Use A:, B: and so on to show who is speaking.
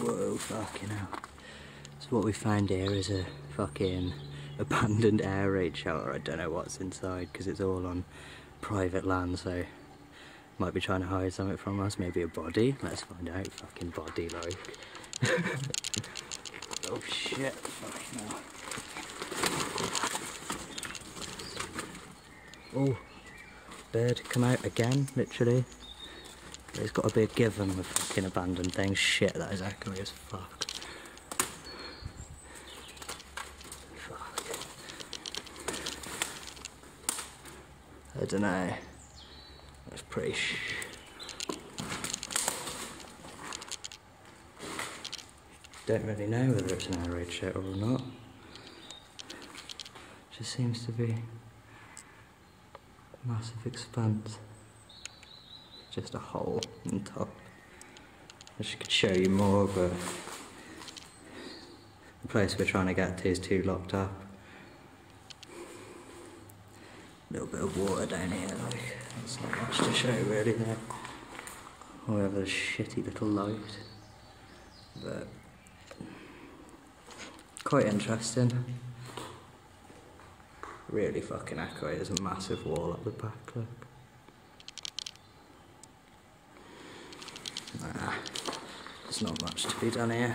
A: Whoa, fucking hell. So what we found here is a fucking abandoned air raid shelter. I don't know what's inside because it's all on private land, so might be trying to hide something from us. Maybe a body. Let's find out. Fucking body, like. Oh shit. Fucking hell. Oh, bird come out again, literally. It's got to be a given with fucking abandoned things. Shit, that is echoey as fuck. Fuck. I don't know. That's pretty Don't really know whether it's an air raid shelter or not. Just seems to be a massive expanse. Just a hole on top. I wish I could show you more, but the place we're trying to get to is too locked up. A little bit of water down here, like, that's not much to show really there. Or we have a shitty little light. But quite interesting. Really fucking echoey. There's a massive wall up the back, look. Nah, there's not much to be done here.